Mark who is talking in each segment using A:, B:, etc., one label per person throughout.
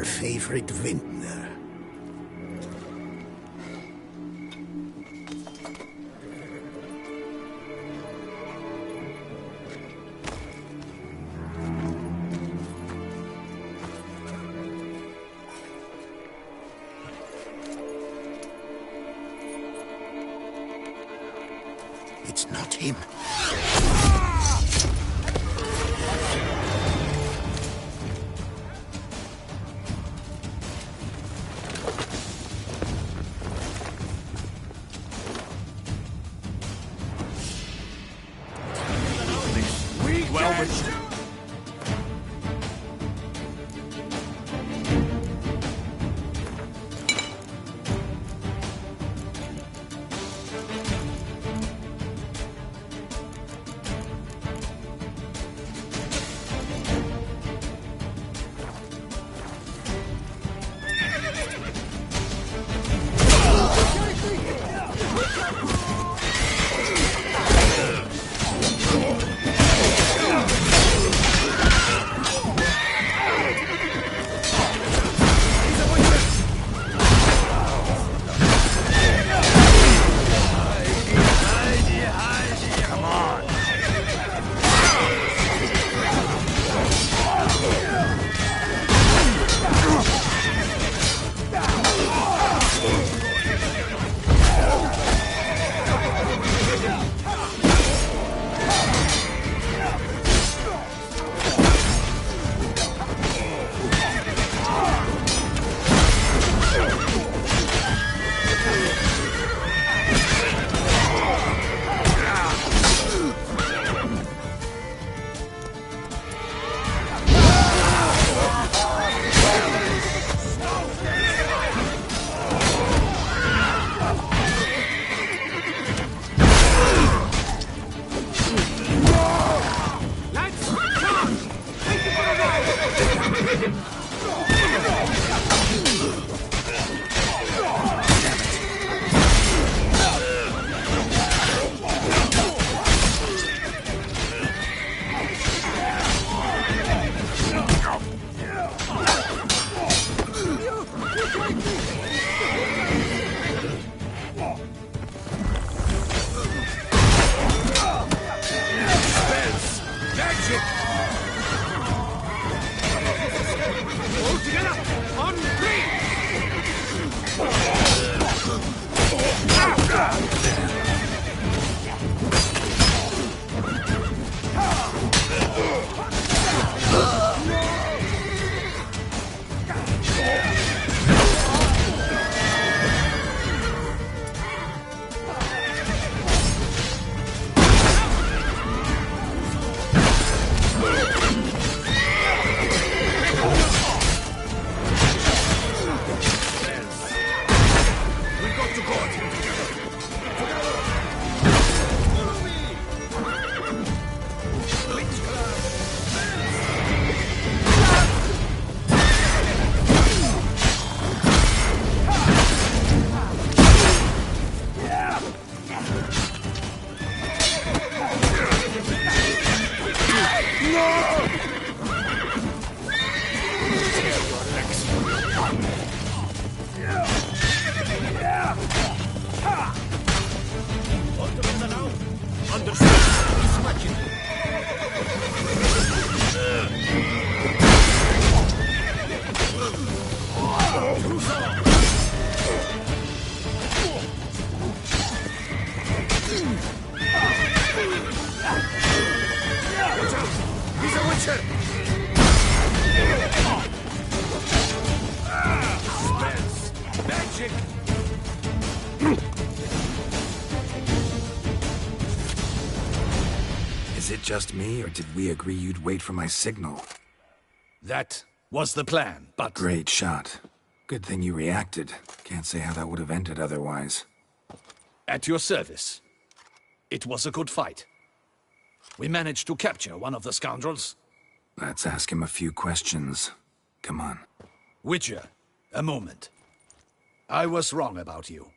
A: our favorite vintner. It's not him.
B: Is it just me, or did we agree you'd wait for my signal?
C: That was the plan, but...
B: Great shot. Good thing you reacted. Can't say how that would have ended otherwise.
C: At your service. It was a good fight. We managed to capture one of the scoundrels.
B: Let's ask him a few questions. Come on.
C: Witcher, a moment. I was wrong about you.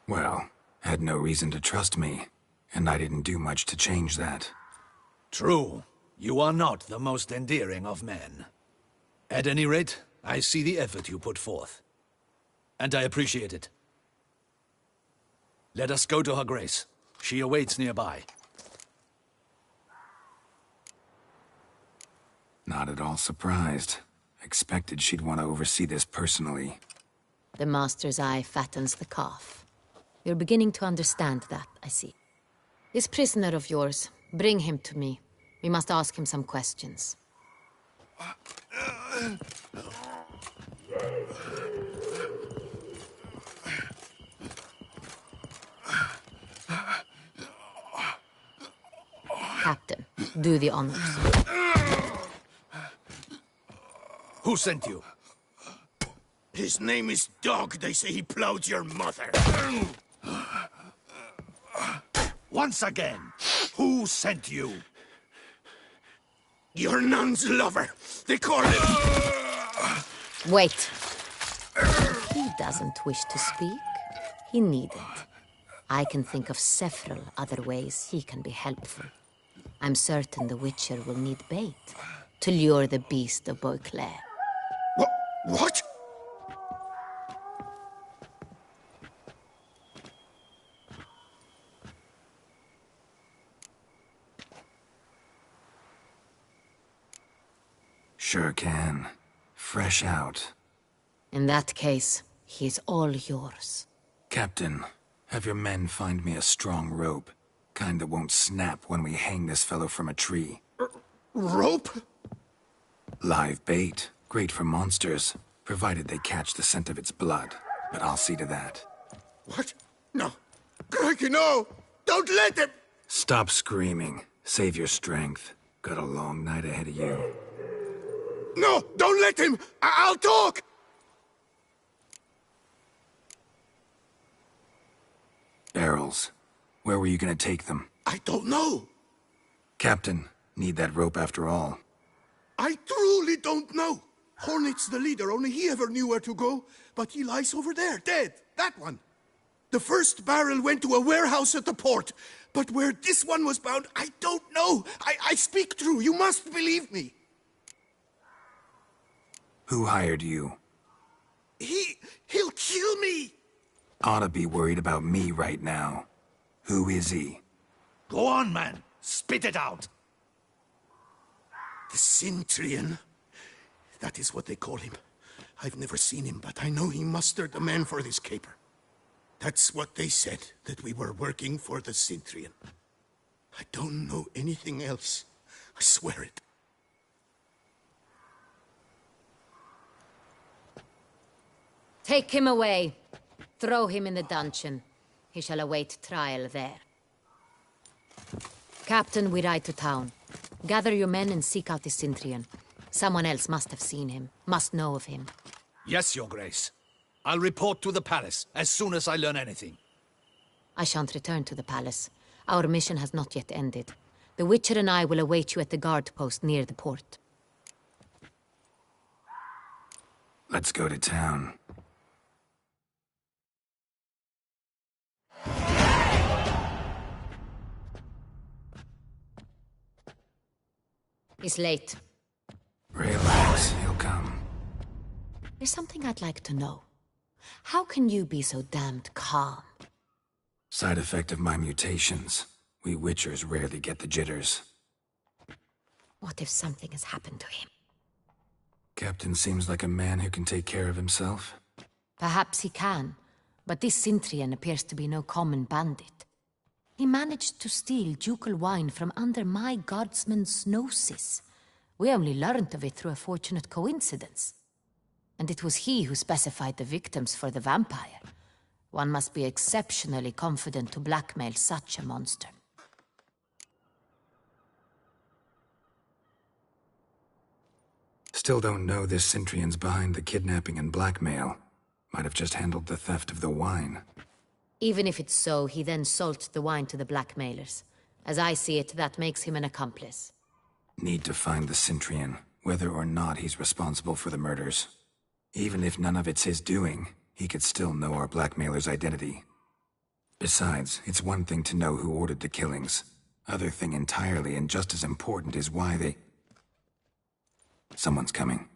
B: Well, had no reason to trust me. and I didn't do much to change that.
C: True. You are not the most endearing of men. At any rate, I see the effort you put forth. And I appreciate it. Let us go to Her Grace. She awaits nearby.
B: Not at all surprised. Expected she'd want to oversee this personally.
D: The Master's eye fattens the calf. You're beginning to understand that, I see. This prisoner of yours, bring him to me. We must ask him some questions. Captain, do the honors.
C: Who sent you?
A: His name is Dog. They say he plowed your mother.
C: Once again, who sent you?
A: Your nun's lover. They call him...
D: Wait. He doesn't wish to speak. He needn't. I can think of several other ways he can be helpful. I'm certain the Witcher will need bait to lure the beast of Beauclair.
A: What?
B: Sure can. Fresh out.
D: In that case, he's all yours.
B: Captain, have your men find me a strong rope. Kind that won't snap when we hang this fellow from a tree.
A: Rope?
B: Live bait. Great for monsters, provided they catch the scent of its blood. But I'll see to that.
A: What? No. Crikey, no! Don't let him!
B: Stop screaming. Save your strength. Got a long night ahead of you.
A: No! Don't let him! I'll talk!
B: Barrels. Where were you gonna take them?
A: I don't know.
B: Captain, need that rope after all.
A: I truly don't know. Hornet's the leader, only he ever knew where to go. But he lies over there, dead. That one. The first barrel went to a warehouse at the port. But where this one was bound, I don't know. I speak true. You must believe me.
B: Who hired you?
A: He'll kill me.
B: Ought to be worried about me right now. Who is he?
C: Go on, man. Spit it out.
A: The Cintrian. That is what they call him. I've never seen him, but I know he mustered the men for this caper. That's what they said, that we were working for the Cintrian. I don't know anything else. I swear it.
D: Take him away. Throw him in the dungeon. He shall await trial there. Captain, we ride to town. Gather your men and seek out the Cintrian. Someone else must have seen him, must know of him.
C: Yes, Your Grace. I'll report to the palace as soon as I learn anything.
D: I shan't return to the palace. Our mission has not yet ended. The Witcher and I will await you at the guard post near the port.
B: Let's go to town.
D: He's late.
B: Relax, he'll come.
D: There's something I'd like to know. How can you be so damned calm?
B: Side effect of my mutations. We Witchers rarely get the jitters.
D: What if something has happened to him?
B: Captain seems like a man who can take care of himself.
D: Perhaps he can, but this Cintrian appears to be no common bandit. He managed to steal ducal wine from under my guardsman's noses. We only learned of it through a fortunate coincidence. And it was he who specified the victims for the vampire. One must be exceptionally confident to blackmail such a monster.
B: Still don't know this Cintrian's behind the kidnapping and blackmail. Might have just handled the theft of the wine.
D: Even if it's so, he then sold the wine to the blackmailers. As I see it, that makes him an accomplice.
B: Need to find the Cintrian, whether or not he's responsible for the murders. Even if none of it's his doing, he could still know our blackmailer's identity. Besides, it's one thing to know who ordered the killings. Other thing entirely, and just as important, is why they... Someone's coming.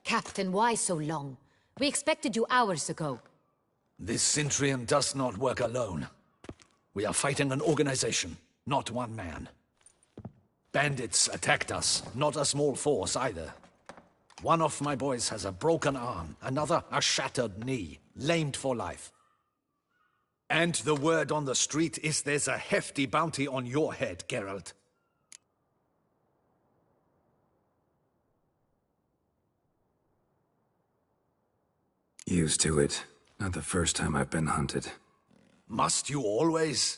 D: Captain, why so long? We expected you hours ago.
C: This Cintrian does not work alone. We are fighting an organization, not one man. Bandits attacked us, not a small force either. One of my boys has a broken arm, another a shattered knee, lamed for life. And the word on the street is there's a hefty bounty on your head, Geralt.
B: Used to it. Not the first time I've been hunted.
C: Must you always?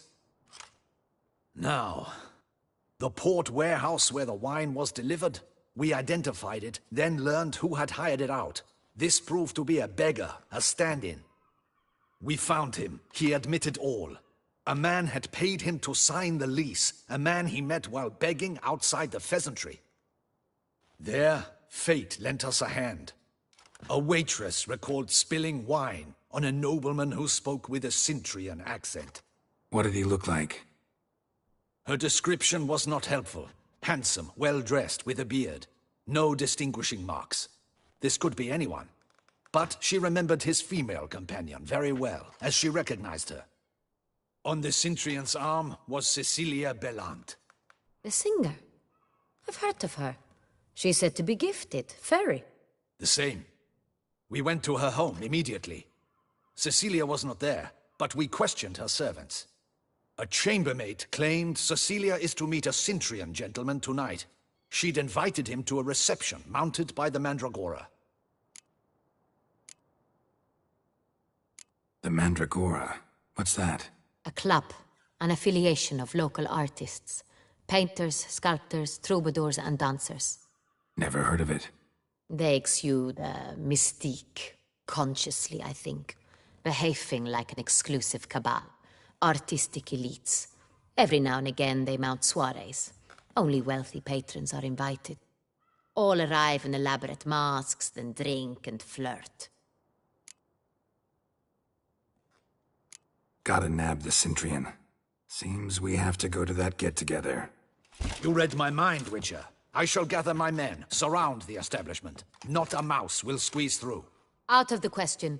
C: Now, the port warehouse where the wine was delivered, we identified it, then learned who had hired it out. This proved to be a beggar, a stand-in. We found him. He admitted all. A man had paid him to sign the lease, a man he met while begging outside the pheasantry. There, fate lent us a hand. A waitress recalled spilling wine on a nobleman who spoke with a Cintrian accent.
B: What did he look like?
C: Her description was not helpful. Handsome, well-dressed, with a beard. No distinguishing marks. This could be anyone. But she remembered his female companion very well, as she recognized her. On the Cintrian's arm was Cecilia Bellant.
D: The singer? I've heard of her. She's said to be gifted, fairy.
C: The same. We went to her home immediately. Cecilia was not there, but we questioned her servants. A chambermaid claimed Cecilia is to meet a Cintrian gentleman tonight. She'd invited him to a reception mounted by the Mandragora.
B: The Mandragora? What's that?
D: A club, an affiliation of local artists. Painters, sculptors, troubadours and dancers.
B: Never heard of it.
D: They exude mystique, consciously, I think. Behaving like an exclusive cabal. Artistic elites. Every now and again they mount soirees. Only wealthy patrons are invited. All arrive in elaborate masks, then drink and flirt.
B: Gotta nab the Cintrian. Seems we have to go to that get-together.
C: You read my mind, Witcher. I shall gather my men, surround the establishment. Not a mouse will squeeze through.
D: Out of the question.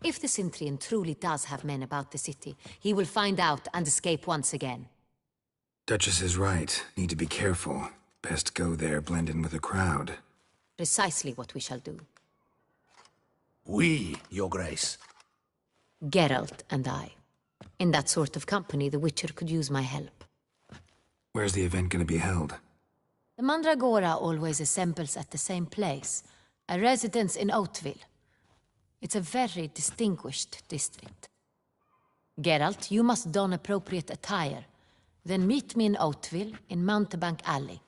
D: If the Cintrian truly does have men about the city, he will find out and escape once again.
B: Duchess is right. Need to be careful. Best go there, blend in with the crowd.
D: Precisely what we shall do.
C: We, Your Grace.
D: Geralt and I. In that sort of company, the Witcher could use my help.
B: Where's the event gonna be held?
D: The Mandragora always assembles at the same place, a residence in Oatville. It's a very distinguished district. Geralt, you must don appropriate attire. Then meet me in Oatville, in Mountebank Alley.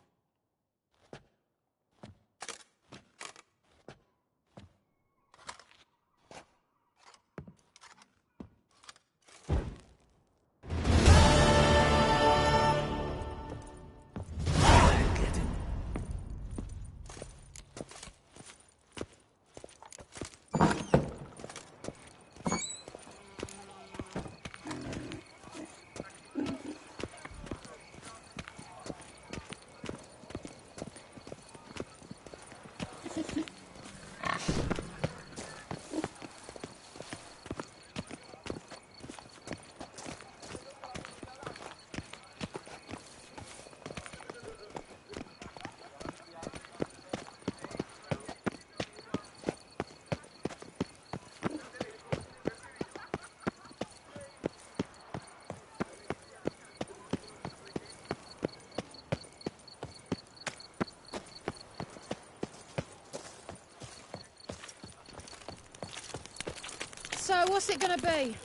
E: So, what's it gonna be?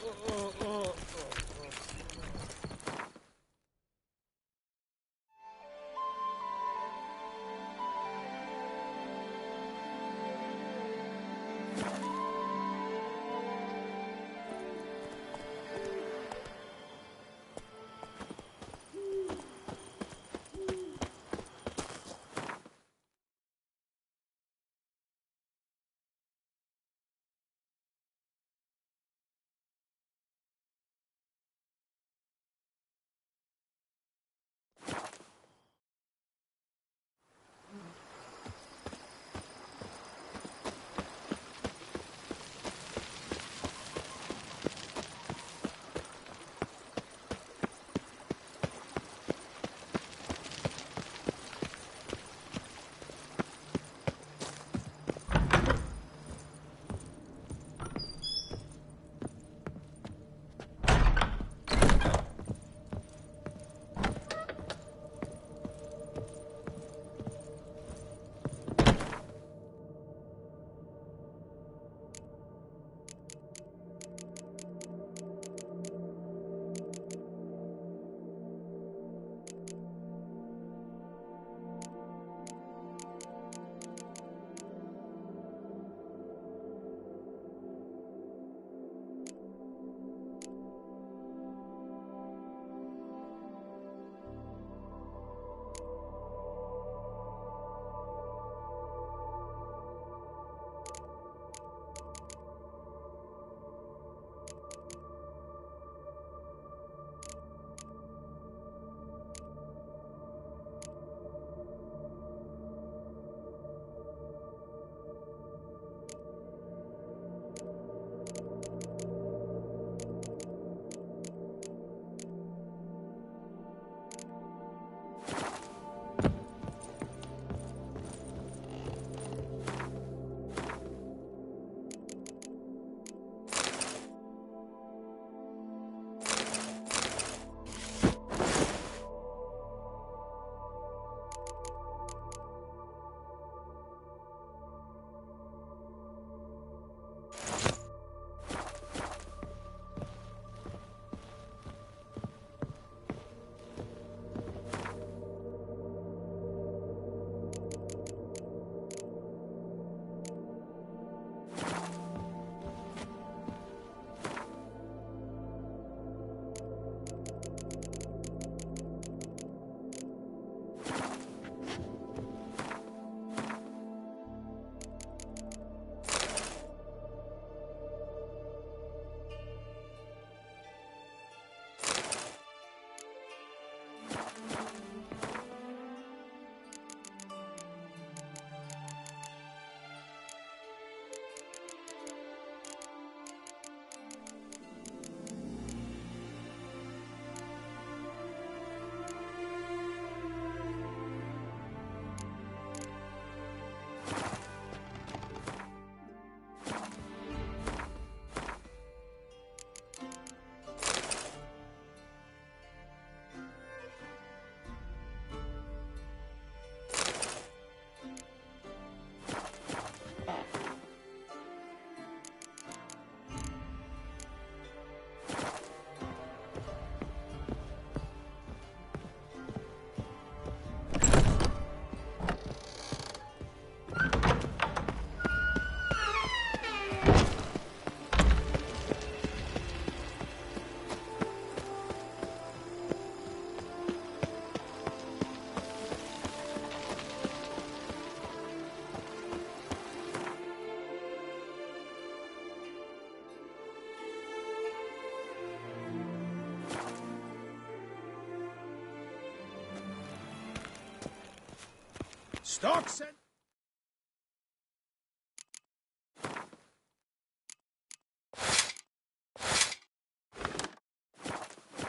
C: Stocks and...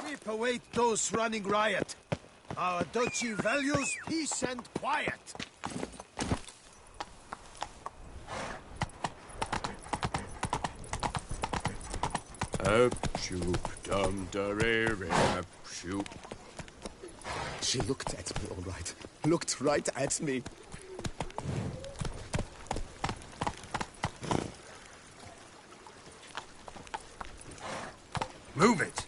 C: Keep away those running riot. Our duchy values peace and quiet.
F: Up, shoop, dum, da, re, re, up, shoop.
G: She looked at me, all right. Looked right at me.
B: Move it!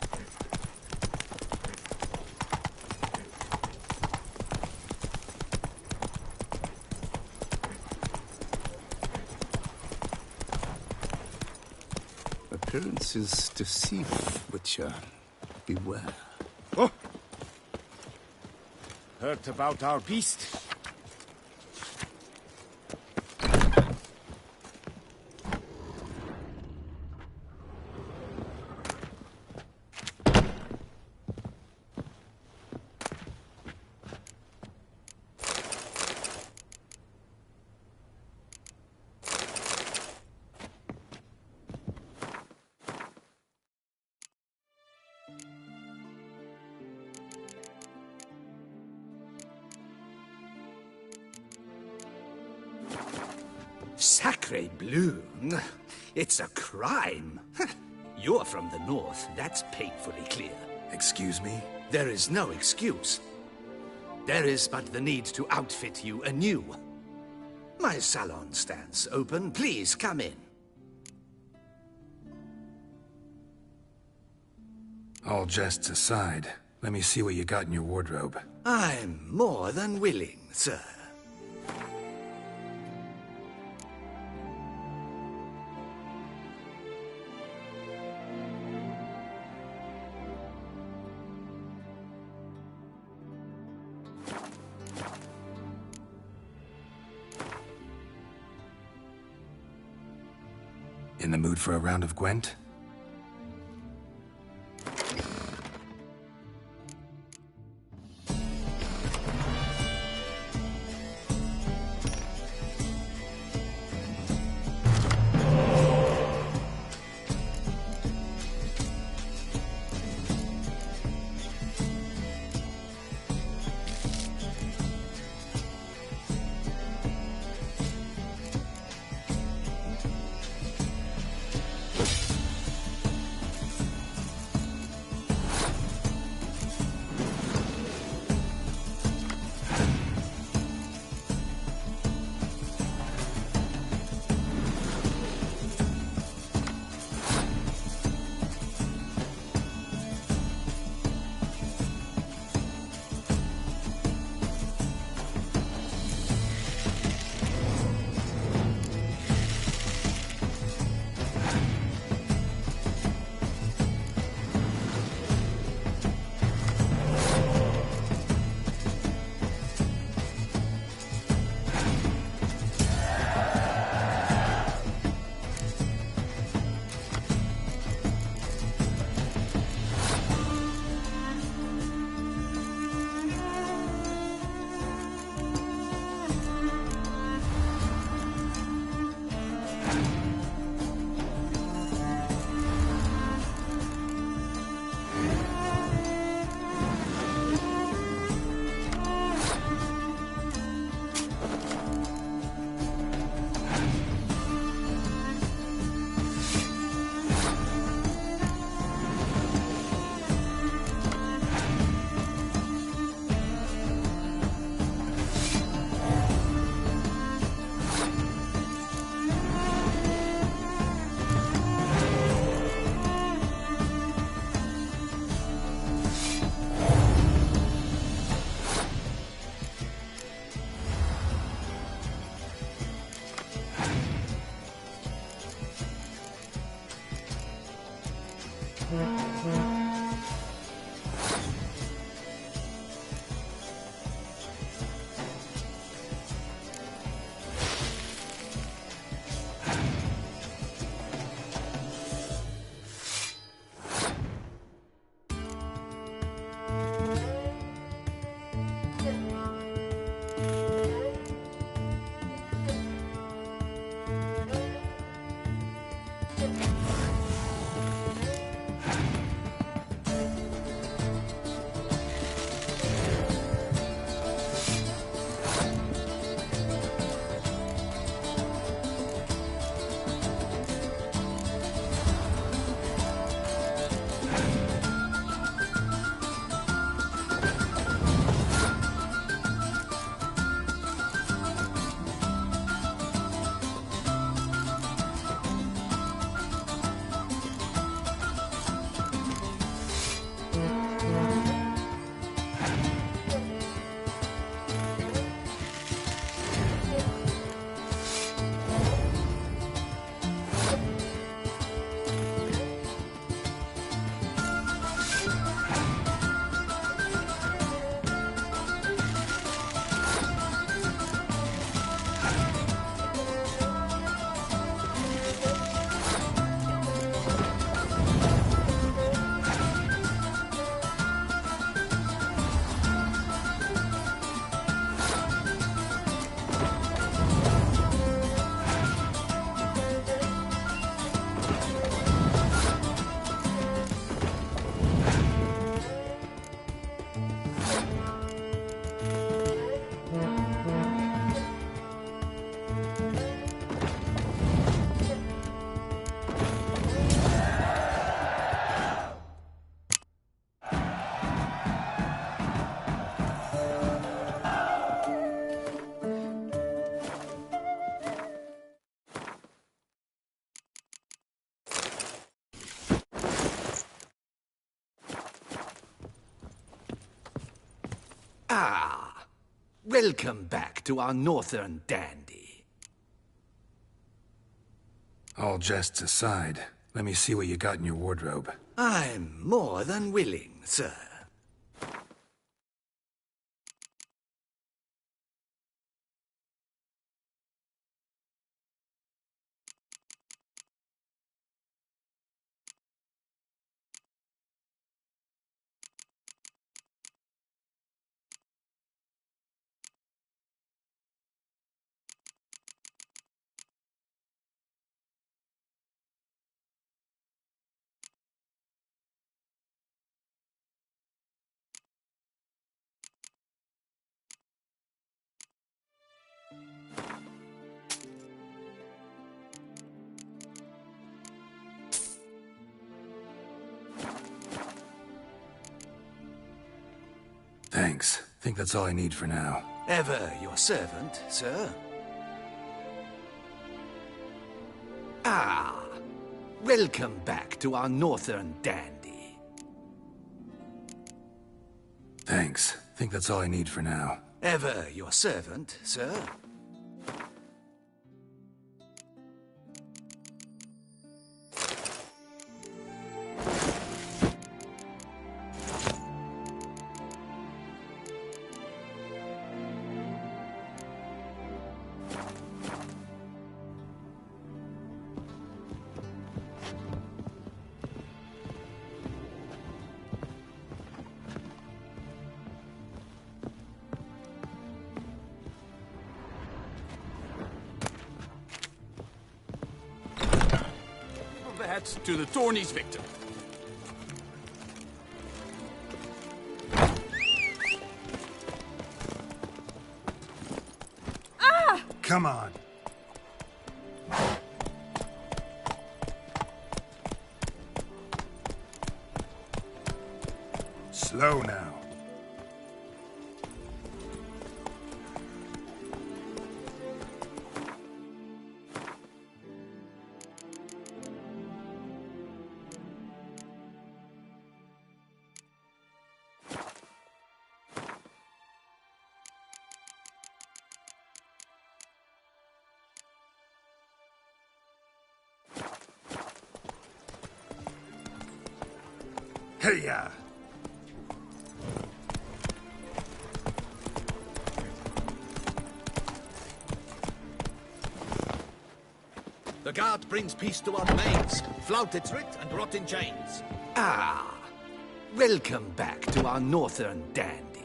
G: Appearances deceive, Witcher. Beware.
F: Oh! Heard about our beast?
C: Sacre bleu! It's a crime. You're from the north, that's painfully clear.
B: Excuse me?
C: There is no excuse. There is but the need to outfit you anew. My salon stands open. Please come in.
B: All jests aside, let me see what you got in your wardrobe.
C: I'm more than willing, sir.
B: In the mood for a round of Gwent?
C: Ah, welcome back to our northern dandy.
B: All jests aside, let me see what you got in your wardrobe.
C: I'm more than willing, sir.
B: Thanks. Think that's all I need for now.
C: Ever your servant, sir. Ah, welcome back to our northern dandy.
B: Thanks. Think that's all I need for now.
C: Ever your servant, sir.
F: Perhaps to the Thorny's victim.
B: Come on. Slow now. Hey-ya!
C: The guard brings peace to our domains. Flout its writ and rot in chains. Ah, welcome back to our northern dandy.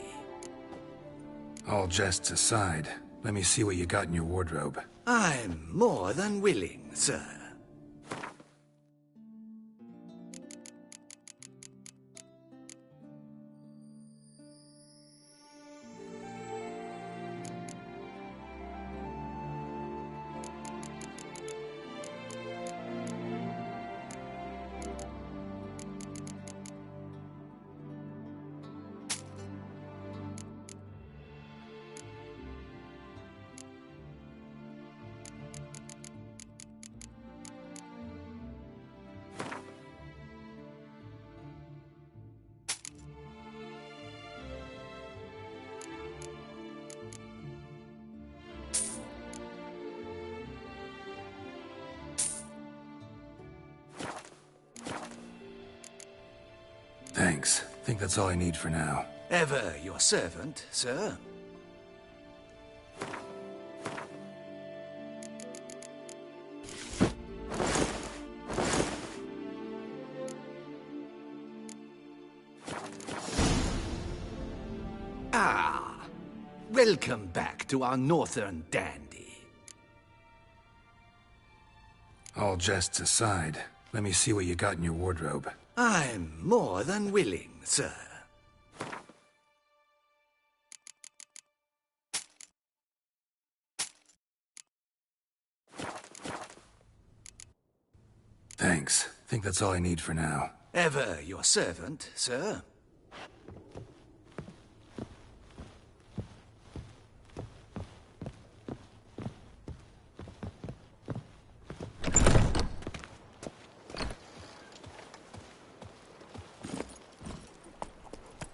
B: All jests aside, let me see what you got in your wardrobe.
C: I'm more than willing, sir.
B: Thanks. Think that's all I need for now.
C: Ever your servant, sir. Ah, welcome back to our northern dandy.
B: All jests aside, let me see what you got in your wardrobe.
C: I'm more than willing, sir.
B: Thanks. Think that's all I need for now.
C: Ever your servant, sir.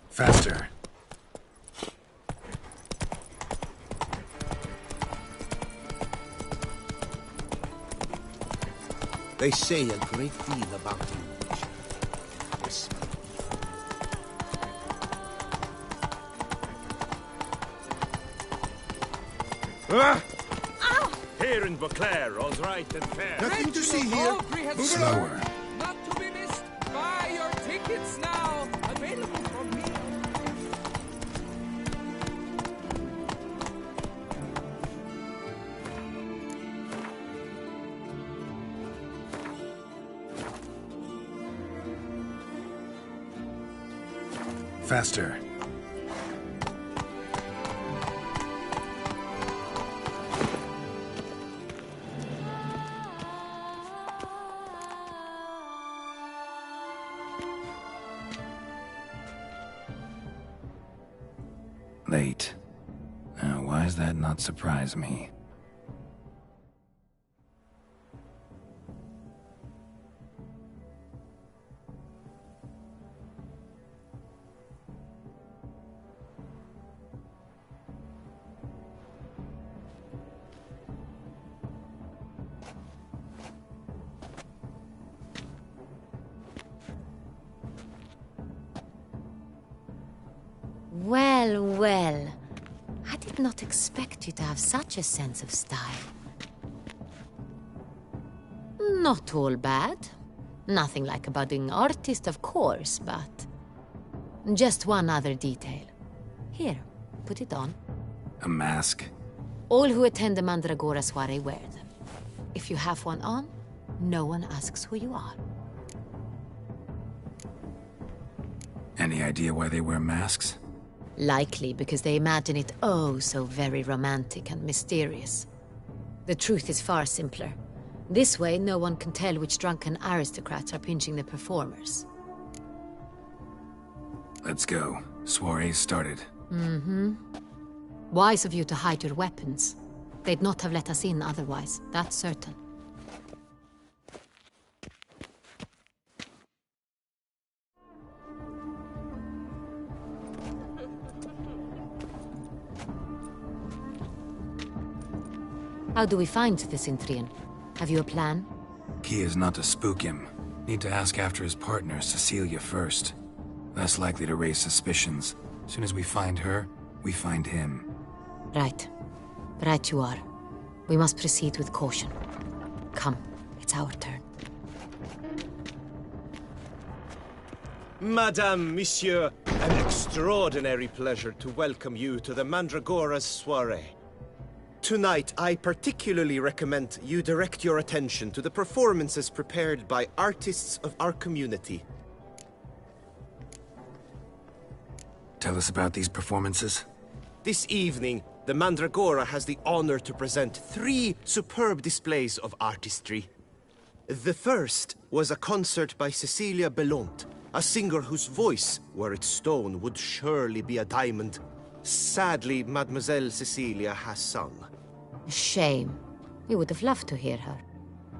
B: Faster.
G: They say a great deal about you. Yes.
F: Here in Beauclair, all's right and fair.
A: Nothing to see here. Move along.
B: Slower.
H: Not to be missed. Buy your tickets now. Available from me.
B: Faster. Late. Now, why does that not surprise me?
D: Well, well. I did not expect you to have such a sense of style. Not all bad. Nothing like a budding artist, of course, but... just one other detail. Here, put it on.
B: A mask?
D: All who attend the Mandragora soiree wear them. If you have one on, no one asks who you are.
B: Any idea why they wear masks?
D: Likely because they imagine it oh so very romantic and mysterious. The truth is far simpler. This way, no one can tell which drunken aristocrats are pinching the performers.
B: Let's go. Soiree's started.
D: Mm-hmm. Wise of you to hide your weapons. They'd not have let us in otherwise, that's certain. How do we find the Cintrian? Have you a plan?
B: Key is not to spook him. Need to ask after his partner, Cecilia, first. Less likely to raise suspicions. Soon as we find her, we find him.
D: Right. Right you are. We must proceed with caution. Come, it's our turn.
I: Madame, Monsieur, an extraordinary pleasure to welcome you to the Mandragora's soiree. Tonight, I particularly recommend you direct your attention to the performances prepared by artists of our community.
B: Tell us about these performances.
I: This evening, the Mandragora has the honor to present 3 superb displays of artistry. The first was a concert by Cecilia Bellont, a singer whose voice, were it stone, would surely be a diamond. Sadly, Mademoiselle Cecilia has sung.
D: Shame. We would have loved to hear her.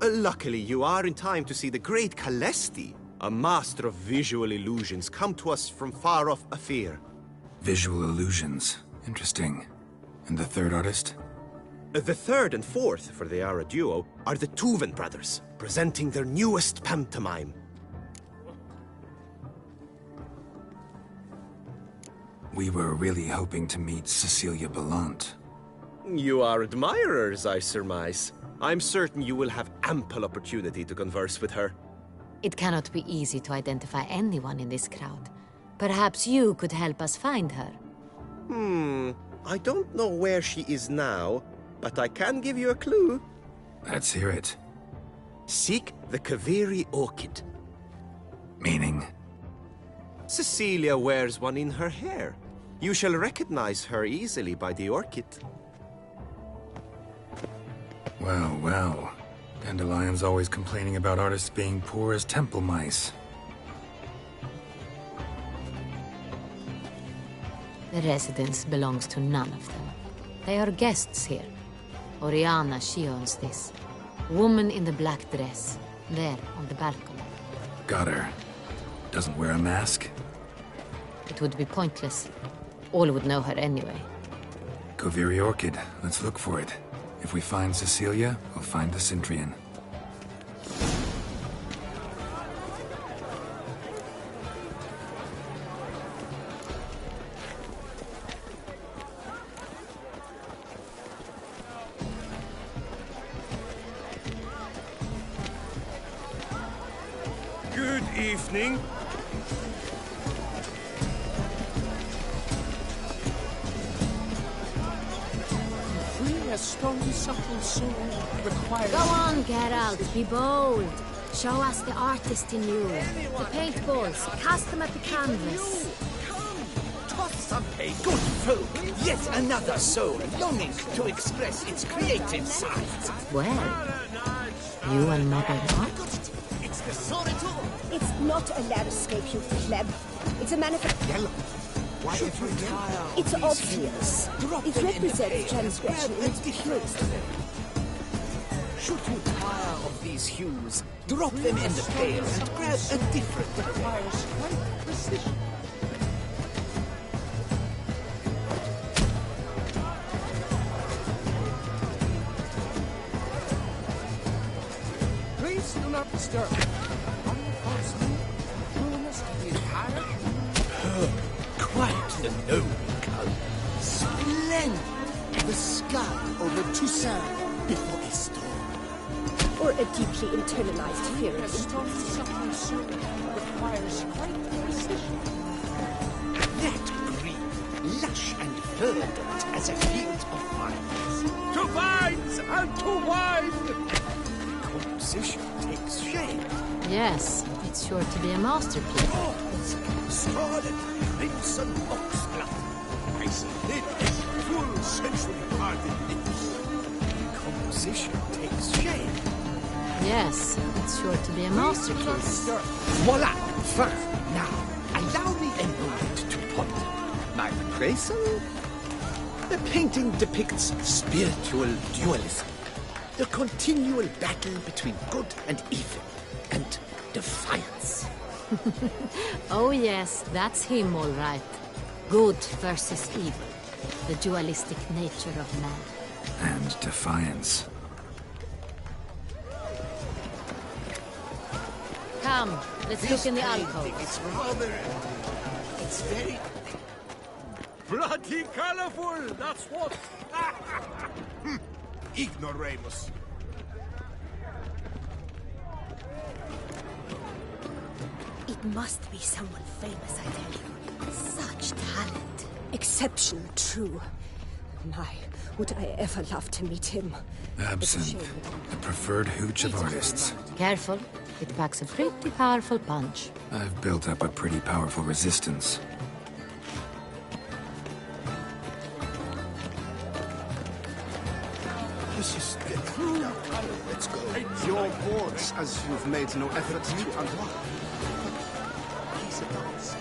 I: Luckily, you are in time to see the great Calesti, a master of visual illusions, come to us from far off Afir.
B: Visual illusions. Interesting. And the third artist?
I: The third and fourth, for they are a duo, are the Tuven brothers, presenting their newest pantomime.
B: We were really hoping to meet Cecilia Bellont.
I: You are admirers, I surmise. I'm certain you will have ample opportunity to converse with her.
D: It cannot be easy to identify anyone in this crowd. Perhaps you could help us find her.
I: I don't know where she is now, but I can give you a clue.
B: Let's hear it.
I: Seek the Kaveri orchid.
B: Meaning?
I: Cecilia wears one in her hair. You shall recognize her easily by the orchid.
B: Well, well. Dandelion's always complaining about artists being poor as temple mice.
D: The residence belongs to none of them. They are guests here. Oriana, she owns this. Woman in the black dress. There, on the balcony.
B: Got her. Doesn't wear a mask?
D: It would be pointless. All would know her anyway.
B: Kaveri Orchid. Let's look for it. If we find Cecilia, we'll find the Cintrian.
F: evening.
H: Free a strong, subtle soul requires...
D: Go on, Geralt, be bold. Show us the artist in you. The paintballs, cast them at the canvas.
C: Toss some a good folk, yet another soul longing to express its creative side.
D: Well, you and Mother what?
C: It's the Sorito.
J: It's not a landscape, you pleb. It's a manifest.
C: Yellow. Why every tire
J: It's
C: of these
J: obvious.
C: hues? Drop
J: It
C: them in the
J: represents
C: pail
J: transgression
C: and
J: in its
C: grab a
J: purest
C: different. Should you tire of these hues, drop them in the pail and grab a different.
H: requires great precision. Please do not disturb. Unfortunately, ruinous the entire...
C: Quite the noble color.
G: Splendid! The sky over Toussaint before a storm.
J: or a deeply internalized fear
H: A
J: of
H: strong, subtle soul requires great precision.
C: That green, lush and verdant as a field of vines.
H: To vines and to wine!
C: Composition takes shape.
D: Yes, it's sure to be a masterpiece.
C: Scarlet crimson foxglove. Icy lips, full sensually parted lips. Composition takes shape.
D: Yes, it's sure to be a masterpiece.
C: Voila! Fine. Now, allow me a moment to ponder. My appraisal? The painting depicts spiritual dualism. The continual battle between good and evil. And defiance.
D: Oh yes, that's him all right. Good versus evil. The dualistic nature of man.
B: And defiance.
D: Come, let's look in the alcove.
C: It's rather... It's very...
F: Bloody colorful, that's what.
A: Ignoramus.
J: It must be someone famous, I tell you. Such talent. Exceptional, true. My, would I ever love to meet him.
B: Absinthe, the preferred hooch of artists.
D: Careful, it packs a pretty powerful punch.
B: I've built up a pretty powerful resistance.
G: This is the true. Let's go. Your boards, as you've made no effort to unlock. He's a dance.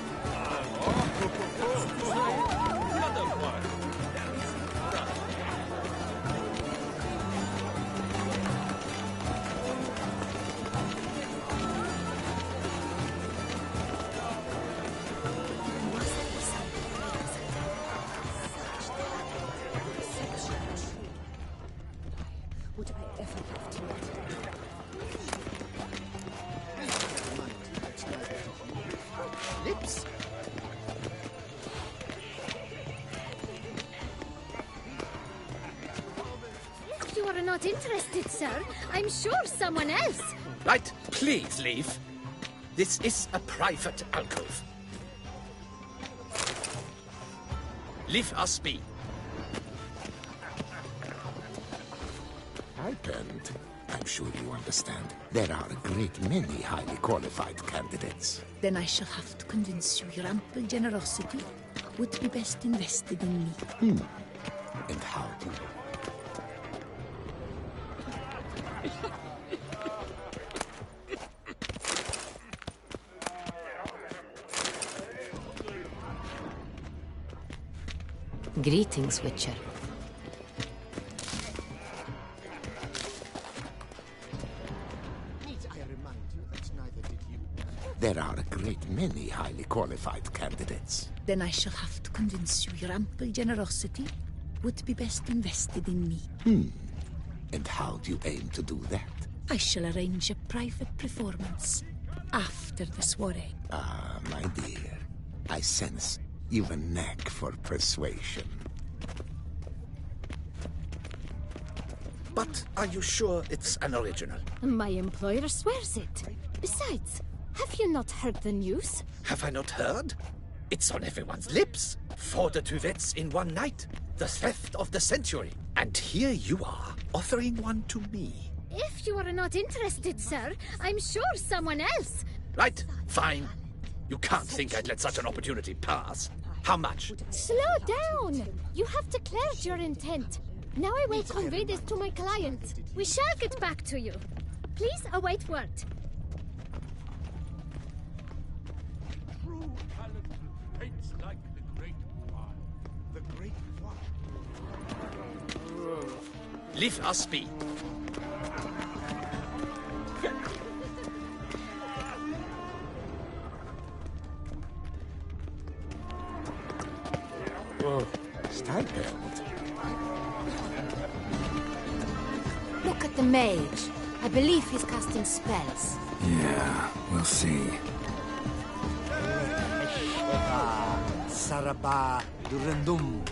J: Would I ever love to meet him.
C: Lips?
K: If you are not interested, sir, I'm sure someone else.
C: Right, please leave. This is a private alcove. Leave us be.
L: And I'm sure you understand. There are a great many highly qualified candidates.
K: Then I shall have to convince you your ample generosity would be best invested in me.
L: And how do
D: Greetings, Witcher.
L: There are a great many highly qualified candidates.
K: Then I shall have to convince you your ample generosity would be best invested in me.
L: And how do you aim to do that?
K: I shall arrange a private performance after the soiree.
L: Ah, my dear, I sense you've a knack for persuasion.
C: But are you sure it's an original?
K: My employer swears it. Besides,
J: Have you not heard the news?
C: Have I not heard? It's on everyone's lips. 4 de Tuvets in one night. The theft of the century. And here you are, offering one to me.
M: If you are not interested, sir, I'm sure someone else.
C: Right, fine. You can't think I'd let such an opportunity pass. How much?
M: Slow down! You have declared your intent. Now I will convey this to my client. We shall get back to you. Please await word.
F: True talent paints like the great wine.
A: The great wine.
C: Leave us be.
L: Staggered.
D: Look at the mage. I believe he's casting spells.
B: Yeah, we'll see.
C: Saraba Durandum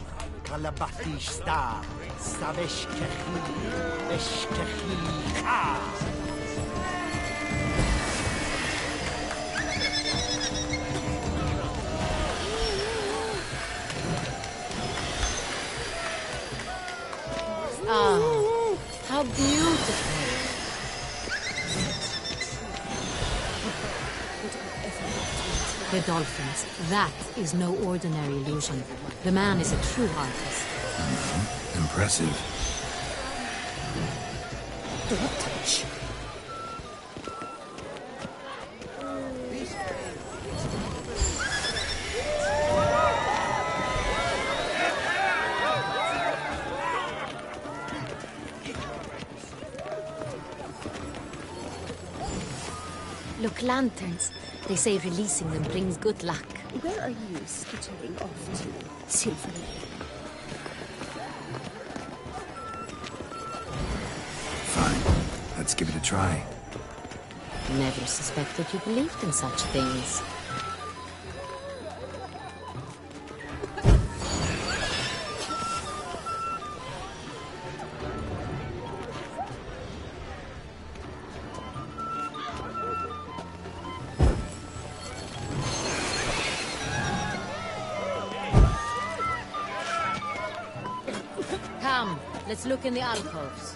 C: Kalabatish Star Saveshkehi Eshkehi Ka.
D: Ah, how beautiful. The dolphins. That is no ordinary illusion. The man is a true artist.
B: Impressive.
J: Don't touch.
D: Look, lanterns. They say releasing them brings good luck.
J: Where are you skittering off to, Silver Lake?
B: Fine. Let's give it a try.
D: Never suspected you believed in such things. Come, let's look in the alcoves.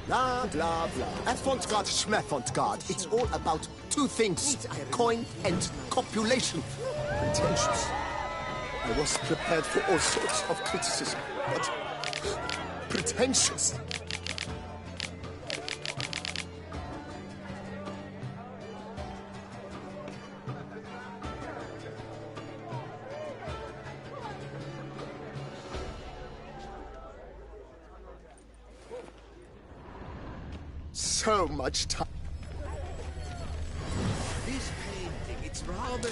G: Blah, blah, blah. Avant-garde, schmeffant-garde. It's all about two things. Coin and copulation. Pretentious. I was prepared for all sorts of criticism, but pretentious. So much time.
C: This painting, it's rather...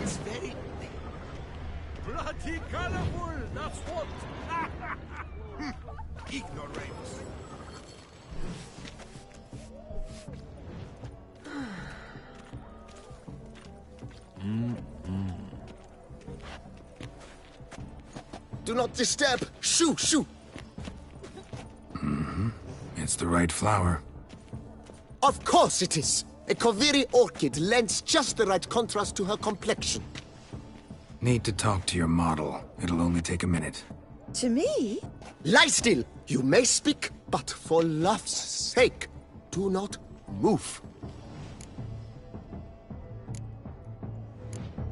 C: It's very...
F: Bloody colorful, that's what! Ignoramus.
G: Do not disturb. Shoo, shoo.
B: It's the right flower.
G: Of course it is. A Koviri orchid lends just the right contrast to her complexion.
B: Need to talk to your model. It'll only take a minute.
K: To me?
G: Lie still. You may speak, but for love's sake, do not move.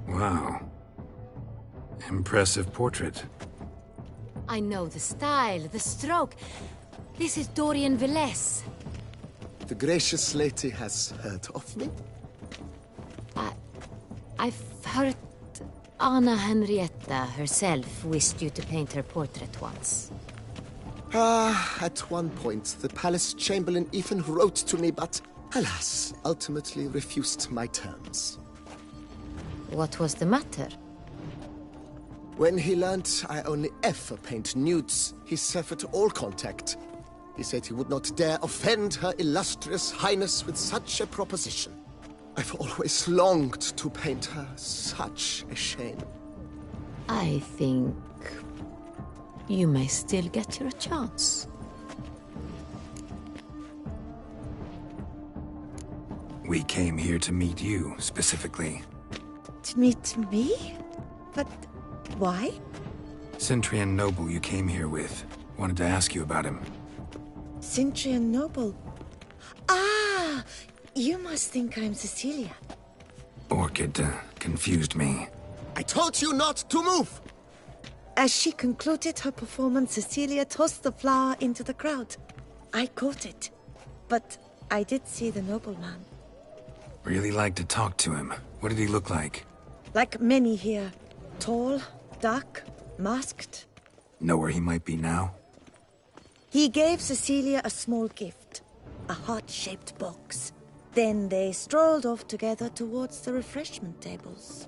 B: Wow. Impressive portrait.
D: I know the style, the stroke. This is Dorian Velez.
G: The gracious lady has heard of me?
D: I've heard Anna Henrietta herself wished you to paint her portrait once.
G: At one point, the palace chamberlain even wrote to me, but alas, ultimately refused my terms.
D: What was the matter?
G: When he learned I only ever paint nudes, he severed all contact. He said he would not dare offend Her Illustrious Highness with such a proposition. I've always longed to paint her. Such a shame.
D: I think you may still get your chance.
B: We came here to meet you, specifically.
K: To meet me? But why?
B: Cintrian Noble you came here with. Wanted to ask you about him.
K: Cintrian Noble. Ah! You must think I'm Cecilia.
B: Orchid confused me.
G: I told you not to move!
K: As she concluded her performance, Cecilia tossed the flower into the crowd. I caught it. But I did see the nobleman.
B: Really like to talk to him. What did he look like?
K: Like many here. Tall, dark, masked.
B: Know where he might be now?
K: He gave Cecilia a small gift. A heart-shaped box. Then they strolled off together towards the refreshment tables.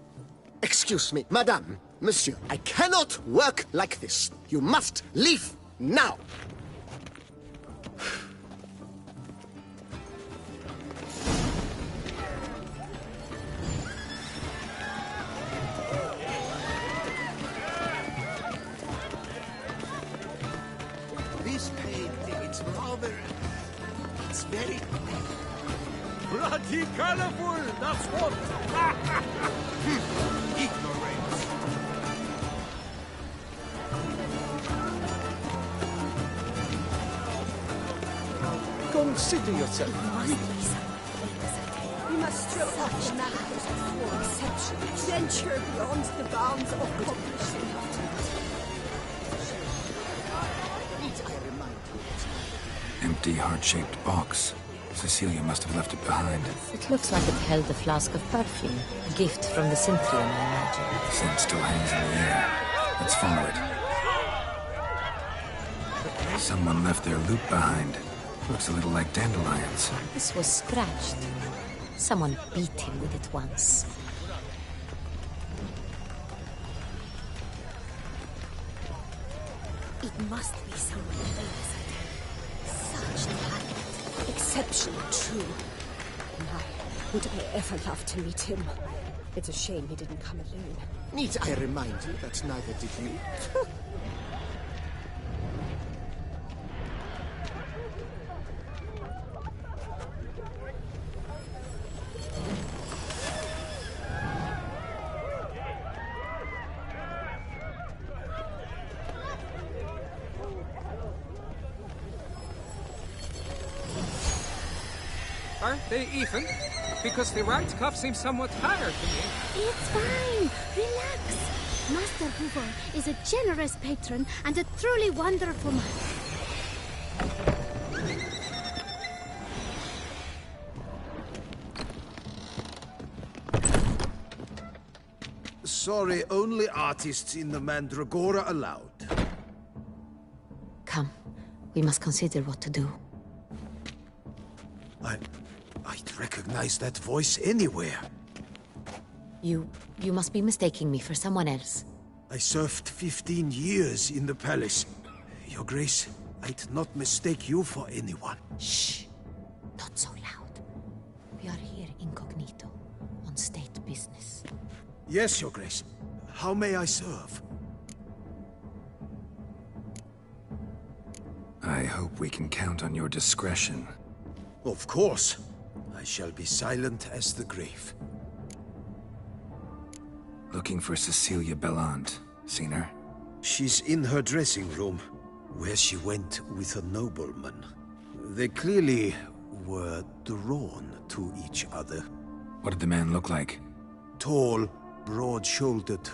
G: Excuse me, madame, monsieur, I cannot work like this. You must leave now.
A: This painting, it's rather... It's very...
H: Bloody colorful, that's what!
A: Ignorance.
G: Consider yourself.
J: We must throw off the manacles of form, exception, venture beyond the bounds of cognition.
G: Need I remind you?
B: Empty heart-shaped box. Cecilia must have left it behind.
D: It looks like it held a flask of perfume. A gift from the Cintrian, I imagine.
B: Scent still hangs in the air. Let's follow it. Someone left their loot behind. Looks a little like dandelions.
D: This was scratched. Someone beat him with it once.
J: It must be someone famous, I tell you. Such talent. Exceptional, true. My, would I ever love to meet him. It's a shame he didn't come alone.
G: Need I remind you that neither did you?
H: Aren't they even? Because the right cuff seems somewhat higher to me.
M: It's fine. Relax. Master Hoover is a generous patron and a truly wonderful man.
N: Sorry, only artists in the Mandragora allowed.
D: Come. We must consider what to do.
N: I'd recognize that voice anywhere.
D: You must be mistaking me for someone else.
N: I served 15 years in the palace. Your Grace, I'd not mistake you for anyone.
D: Shh. Not so loud. We are here incognito, on state business.
N: Yes, Your Grace. How may I serve?
B: I hope we can count on your discretion.
N: Of course. I shall be silent as the grave.
B: Looking for Cecilia Bellant. Seen her?
N: She's in her dressing room, where she went with a nobleman. They clearly were drawn to each other.
B: What did the man look like?
N: Tall, broad-shouldered,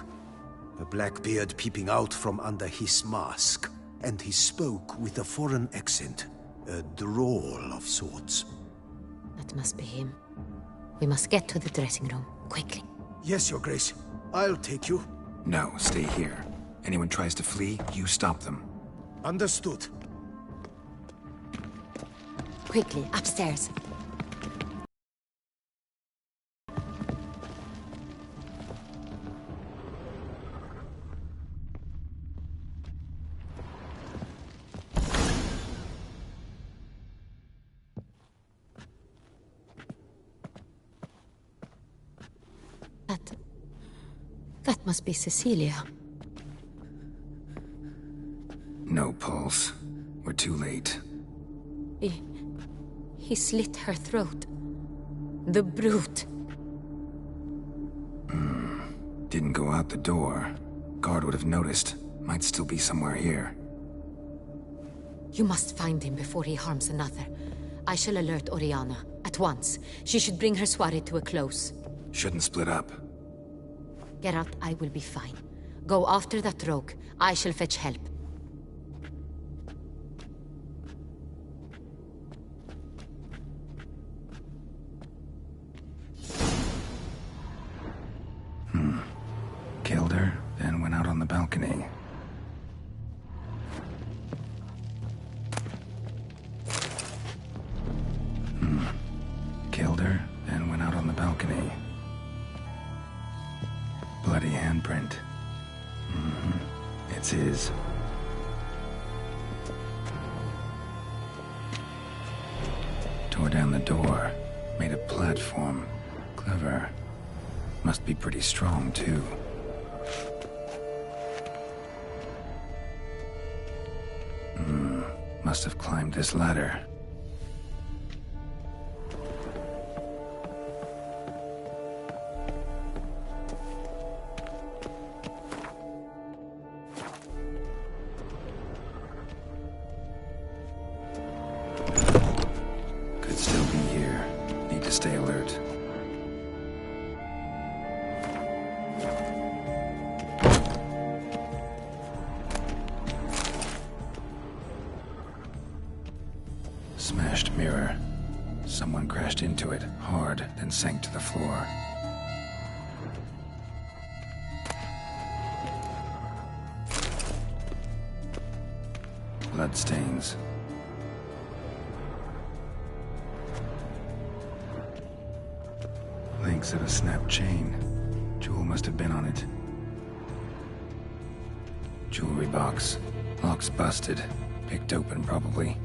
N: a black beard peeping out from under his mask. And he spoke with a foreign accent, a drawl of sorts.
D: That must be him. We must get to the dressing room, quickly.
N: Yes, Your Grace. I'll take you.
B: No, stay here. Anyone tries to flee, you stop them.
N: Understood.
D: Quickly, upstairs. That must be Cecilia.
B: No pulse. We're too late.
D: He slit her throat. The brute.
B: Didn't go out the door. Guard would have noticed. Might still be somewhere here.
D: You must find him before he harms another. I shall alert Oriana. At once. She should bring her soirée to a close.
B: Shouldn't split up.
D: Geralt, I will be fine. Go after that rogue. I shall fetch help.
B: Killed her, then went out on the balcony. Killed her, then went out on the balcony. Bloody handprint. It's his. Tore down the door. Made a platform. Clever. Must be pretty strong, too. Must have climbed this ladder. Could still be here. Need to stay alert. Smashed mirror. Someone crashed into it, hard, then sank to the floor. Bloodstains. Links of a snapped chain. Jewel must have been on it. Jewelry box. Lock's busted. Picked open, probably.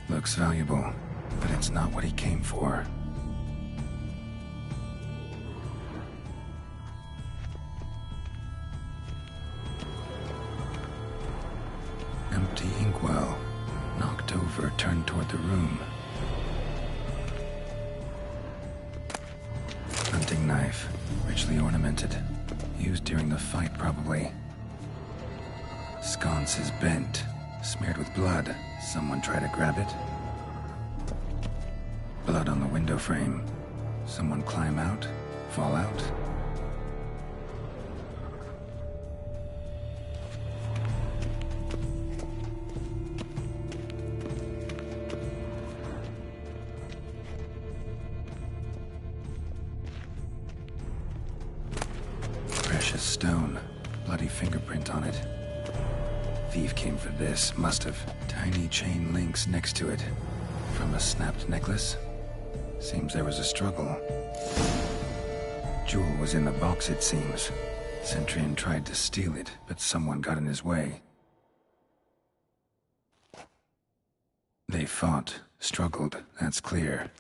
B: Looks valuable, but it's not what he came for. Empty inkwell. Knocked over, turned toward the room. Hunting knife. Richly ornamented. Used during the fight, probably. Sconce is bent. Smeared with blood. Someone try to grab it? Blood on the window frame. Someone climb out? Fall out? Precious stone. Bloody fingerprint on it. Thief came for this, must have. Tiny chain links next to it. From a snapped necklace? Seems there was a struggle. Jewel was in the box, it seems. Centurion tried to steal it, but someone got in his way. They fought, struggled, that's clear.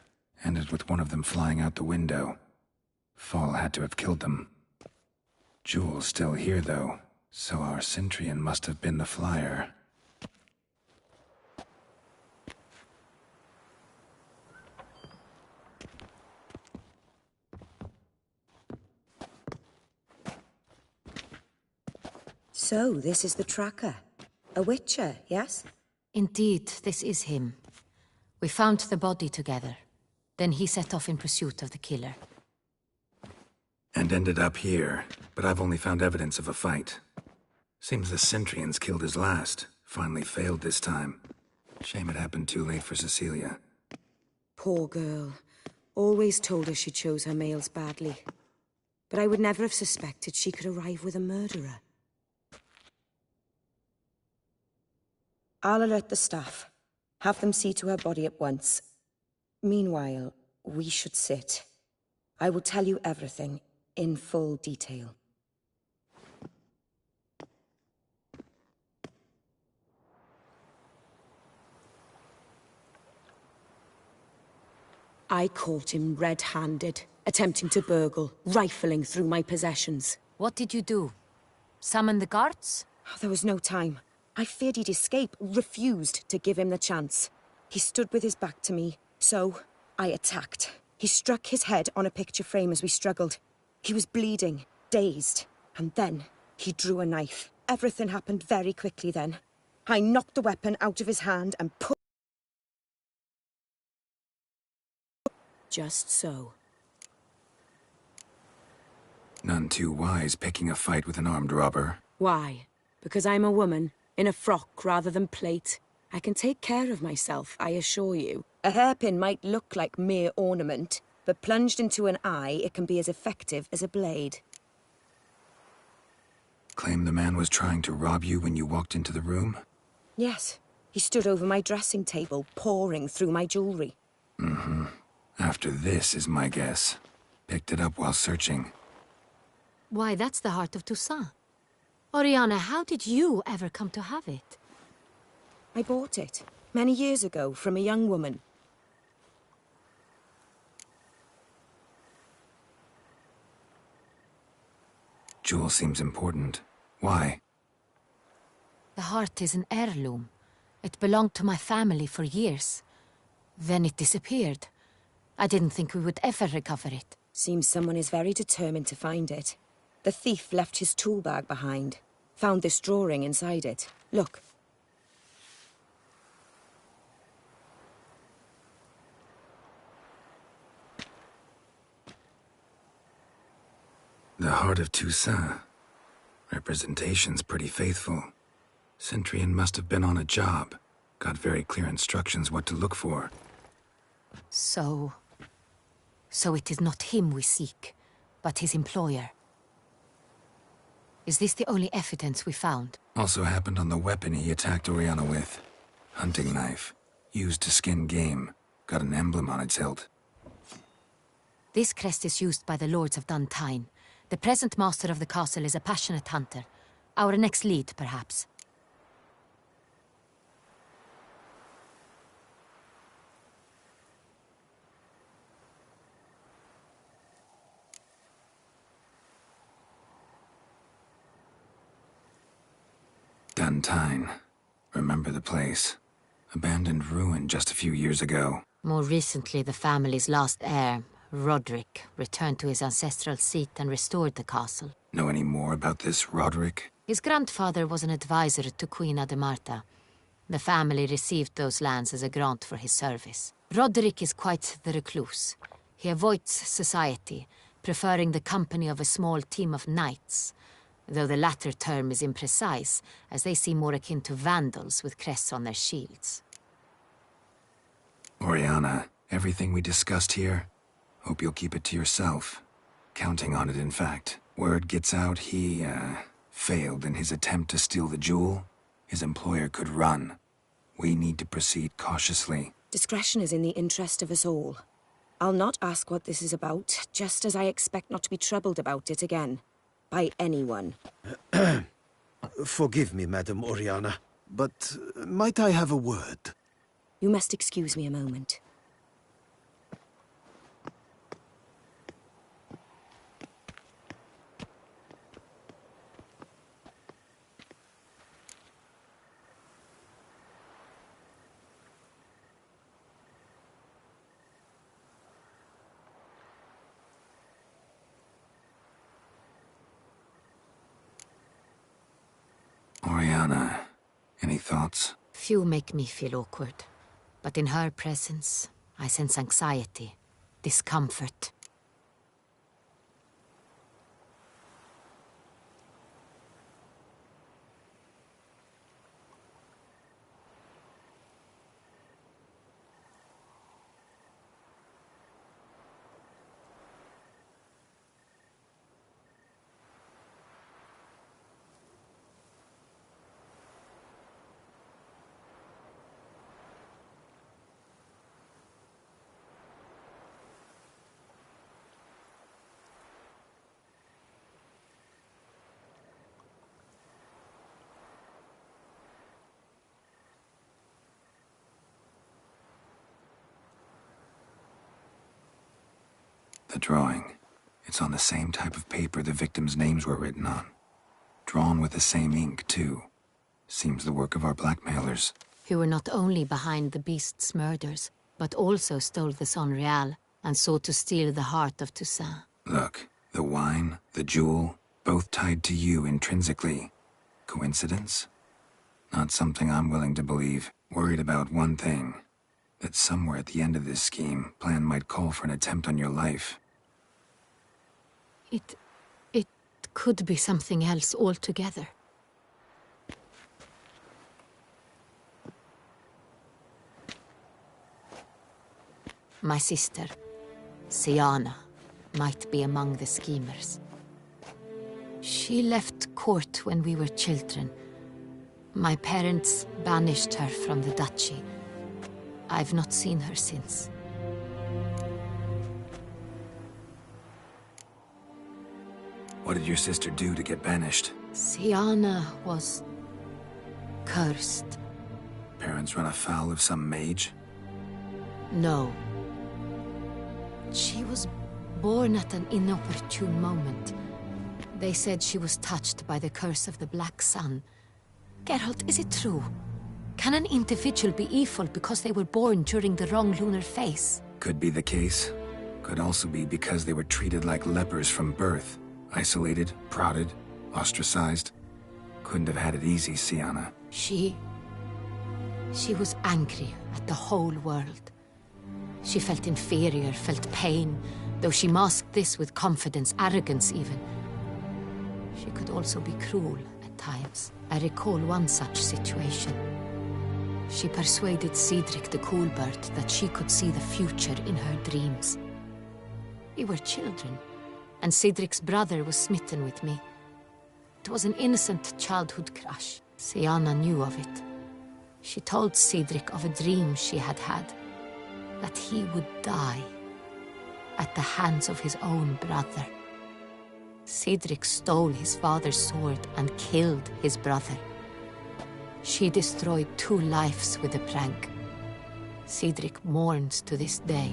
B: Ended with one of them flying out the window. Fall had to have killed them. Jewel's still here, though. So our Centurion must have been the flyer.
K: So, this is the tracker. A witcher, yes?
D: Indeed, this is him. We found the body together. Then he set off in pursuit of the killer.
B: And ended up here, but I've only found evidence of a fight. Seems the Centurions killed his last. Finally failed this time. Shame it happened too late for Cecilia.
O: Poor girl. Always told her she chose her males badly. But I would never have suspected she could arrive with a murderer.
J: I'll alert the staff. Have them see to her body at once. Meanwhile, we should sit. I will tell you everything, in full detail.
O: I caught him red-handed, attempting to burgle, rifling through my possessions.
D: What did you do? Summon the guards?
O: There was no time. I feared he'd escape, refused to give him the chance. He stood with his back to me, so I attacked. He struck his head on a picture frame as we struggled. He was bleeding, dazed, and then he drew a knife. Everything happened very quickly then. I knocked the weapon out of his hand and put... Just so.
B: None too wise picking a fight with an armed robber.
O: Why? Because I'm a woman, in a frock rather than plate. I can take care of myself, I assure you. A hairpin might look like mere ornament, but plunged into an eye, it can be as effective as a blade.
B: Claim the man was trying to rob you when you walked into the room?
O: Yes. He stood over my dressing table, pouring through my jewelry.
B: Mm-hmm. After this is my guess. Picked it up while searching.
D: Why, that's the heart of Toussaint. Oriana, how did you ever come to have it?
O: I bought it, many years ago, from a young woman.
B: Jewel seems important. Why?
D: The heart is an heirloom. It belonged to my family for years. Then it disappeared. I didn't think we would ever recover it.
O: Seems someone is very determined to find it. The thief left his tool bag behind. Found this drawing inside it. Look.
B: The Heart of Toussaint. Representation's pretty faithful. Centurion must have been on a job. Got very clear instructions what to look for.
D: So it is not him we seek, but his employer. Is this the only evidence we found?
B: Also happened on the weapon he attacked Oriana with. Hunting knife. Used to skin game. Got an emblem on its hilt.
D: This crest is used by the Lords of Duntine. The present master of the castle is a passionate hunter. Our next lead, perhaps.
B: Duntine. Remember the place. Abandoned ruin just a few years ago.
D: More recently, the family's last heir, Roderick, returned to his ancestral seat and restored the castle.
B: Know any more about this Roderick?
D: His grandfather was an advisor to Queen Ademarta. The family received those lands as a grant for his service. Roderick is quite the recluse. He avoids society, preferring the company of a small team of knights, though the latter term is imprecise, as they seem more akin to vandals with crests on their shields.
B: Oriana, everything we discussed here, hope you'll keep it to yourself. Counting on it, in fact. Word gets out he, failed in his attempt to steal the jewel. His employer could run. We need to proceed cautiously.
O: Discretion is in the interest of us all. I'll not ask what this is about, just as I expect not to be troubled about it again. By anyone.
N: Forgive me, Madam Oriana, but might I have a word?
O: You must excuse me a moment.
B: Oriana, any thoughts?
D: Few make me feel awkward, but in her presence, I sense anxiety, discomfort.
B: The drawing. It's on the same type of paper the victims' names were written on. Drawn with the same ink, too. Seems the work of our blackmailers.
D: Who were not only behind the beast's murders, but also stole the Sonreal and sought to steal the heart of Toussaint.
B: Look, the wine, the jewel, both tied to you intrinsically. Coincidence? Not something I'm willing to believe. Worried about one thing. That somewhere at the end of this scheme, plan might call for an attempt on your life.
D: It could be something else altogether. My sister, Siana, might be among the schemers. She left court when we were children. My parents banished her from the duchy. I've not seen her since.
B: What did your sister do to get banished?
D: Siana was cursed.
B: Parents run afoul of some mage?
D: No. She was born at an inopportune moment. They said she was touched by the curse of the Black Sun. Geralt, is it true? Can an individual be evil because they were born during the wrong lunar phase?
B: Could be the case. Could also be because they were treated like lepers from birth. Isolated, prodded, ostracized. Couldn't have had it easy, Siana.
D: She was angry at the whole world. She felt inferior, felt pain, though she masked this with confidence, arrogance even. She could also be cruel at times. I recall one such situation. She persuaded Cedric the Coolbird that she could see the future in her dreams. We were children, and Cedric's brother was smitten with me. It was an innocent childhood crush. Siana knew of it. She told Cedric of a dream she had had, that he would die at the hands of his own brother. Cedric stole his father's sword and killed his brother. She destroyed 2 lives with a prank. Cedric mourns to this day.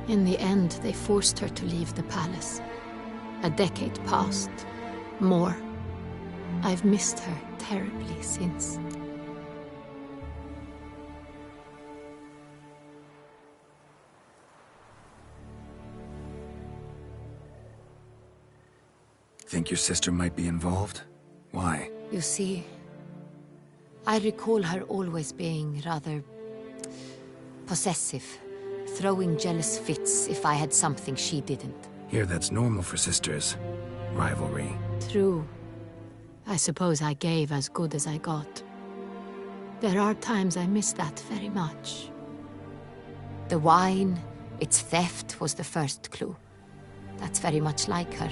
D: In the end, they forced her to leave the palace. A decade passed. More. I've missed her terribly since.
B: Think your sister might be involved? Why?
D: You see, I recall her always being rather possessive, throwing jealous fits if I had something she didn't.
B: Here, that's normal for sisters. Rivalry.
D: True. I suppose I gave as good as I got. There are times I miss that very much. The wine, its theft, was the first clue. That's very much like her.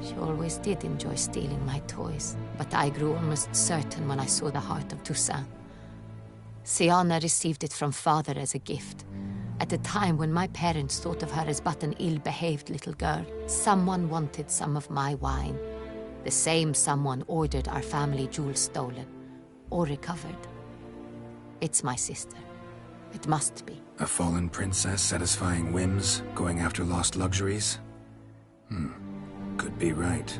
D: She always did enjoy stealing my toys, but I grew almost certain when I saw the heart of Toussaint. Siana received it from father as a gift. At a time when my parents thought of her as but an ill-behaved little girl, someone wanted some of my wine. The same someone ordered our family jewels stolen, or recovered. It's my sister. It must be.
B: A fallen princess satisfying whims, going after lost luxuries? Could be right.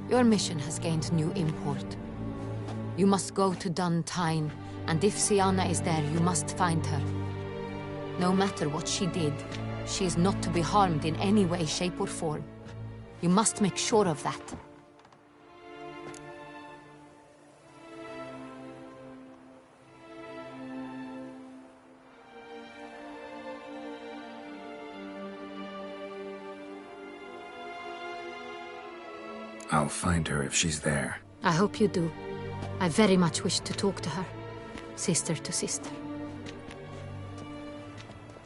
D: Your mission has gained new import. You must go to Dun Tine, and if Siana is there, you must find her. No matter what she did, she is not to be harmed in any way, shape, or form. You must make sure of that.
B: I'll find her if she's there.
D: I hope you do. I very much wish to talk to her. Sister to sister.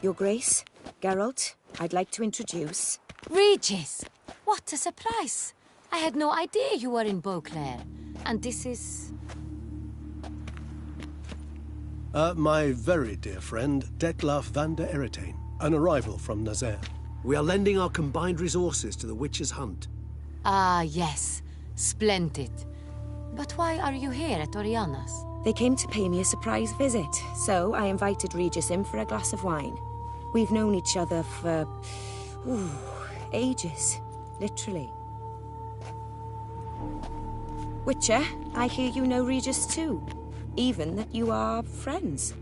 O: Your Grace, Geralt, I'd like to introduce...
D: Regis! What a surprise! I had no idea you were in Beauclair. And this is...
P: My very dear friend, Detlaf van der Eretain, an arrival from Nazaire.
C: We are lending our combined resources to the Witch's Hunt.
D: Ah, yes. Splendid. But why are you here at Oriana's?
O: They came to pay me a surprise visit, so I invited Regis in for a glass of wine. We've known each other for... ages. Literally. Witcher, I hear you know Regis too. Even that you are friends.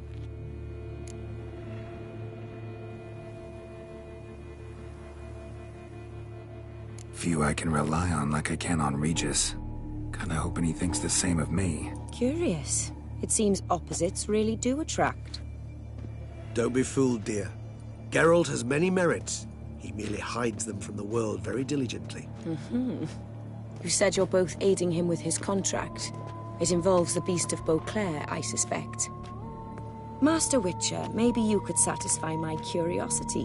B: Few I can rely on like I can on Regis. Kinda hoping he thinks the same of me.
O: Curious. It seems opposites really do attract.
N: Don't be fooled, dear. Geralt has many merits. He merely hides them from the world very diligently.
O: You said you're both aiding him with his contract. It involves the Beast of Beauclair, I suspect. Master Witcher, maybe you could satisfy my curiosity.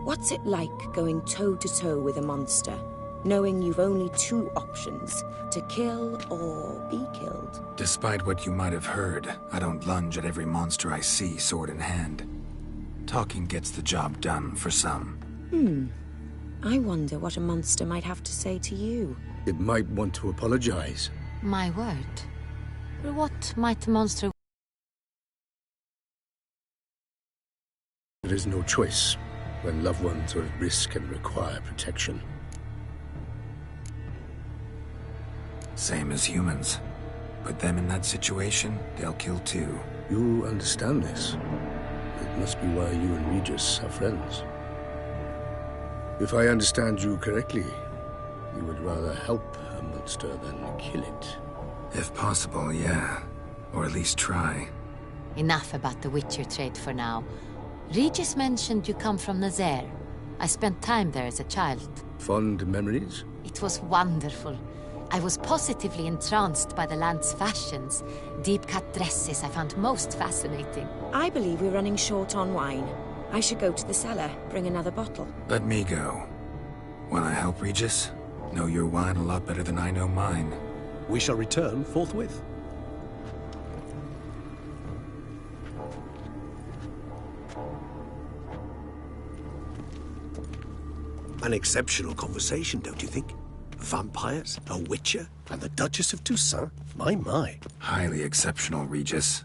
O: What's it like going toe-to-toe with a monster, knowing you've only two options, to kill or be killed?
B: Despite what you might have heard, I don't lunge at every monster I see sword in hand. Talking gets the job done for some.
O: I wonder what a monster might have to say to you.
L: It might want to apologize.
D: My word. What might the monster...
L: There is no choice when loved ones are at risk and require protection.
B: Same as humans. Put them in that situation, they'll kill too.
L: You understand this. It must be why you and Regis are friends. If I understand you correctly, you would rather help a monster than kill it.
B: If possible, yeah. Or at least try.
D: Enough about the Witcher trade for now. Regis mentioned you come from Nazaire. I spent time there as a child.
L: Fond memories?
D: It was wonderful. I was positively entranced by the land's fashions. Deep-cut dresses I found most fascinating.
O: I believe we're running short on wine. I should go to the cellar, bring another bottle.
B: Let me go. Wanna help, Regis? Know your wine a lot better than I know mine.
P: We shall return forthwith.
N: An exceptional conversation, don't you think? Vampires, a witcher,
P: and the Duchess of Toussaint? My.
B: Highly exceptional, Regis.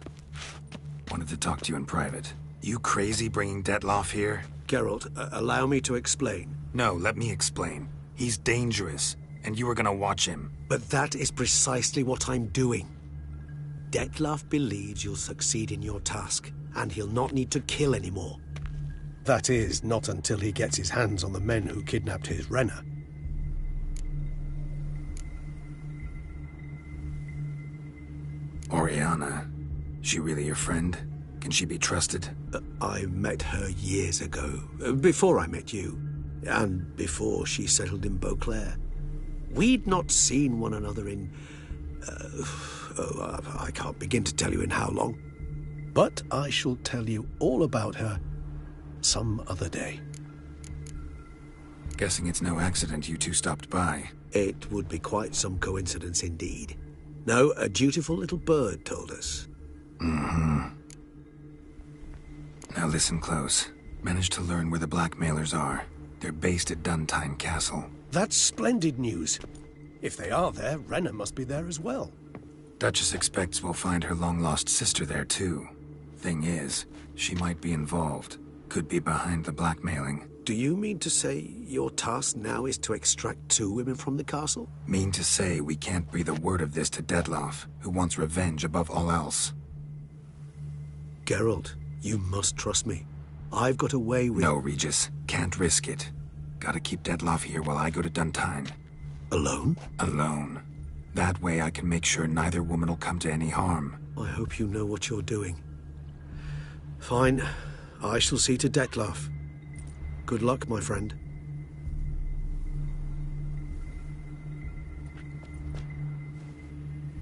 B: Wanted to talk to you in private. You crazy bringing Detloff here?
N: Geralt, allow me to explain.
B: No, let me explain. He's dangerous, and you were gonna watch him.
N: But that is precisely what I'm doing. Detloff believes you'll succeed in your task, and he'll not need to kill anymore.
P: That is, not until he gets his hands on the men who kidnapped his Renna.
B: Oriana. She really your friend? Can she be trusted?
N: I met her years ago, before I met you, and before she settled in Beauclair. We'd not seen one another in... I can't begin to tell you in how long.
P: But I shall tell you all about her some other day.
B: Guessing it's no accident you two stopped by.
N: It would be quite some coincidence indeed. No, a dutiful little bird told us.
B: Now listen close. Managed to learn where the blackmailers are. They're based at Duntine Castle.
P: That's splendid news. If they are there, Renna must be there as well.
B: Duchess expects we'll find her long-lost sister there too. Thing is, she might be involved. Could be behind the blackmailing.
N: Do you mean to say your task now is to extract 2 women from the castle?
B: Mean to say we can't breathe a word of this to Detloff, who wants revenge above all else.
N: Geralt, you must trust me. I've got a way with...
B: No, Regis. Can't risk it. Gotta keep Detloff here while I go to Duntine.
N: Alone?
B: Alone. That way I can make sure neither woman will come to any harm.
N: I hope you know what you're doing. Fine. I shall see to Detloff. Good luck, my friend.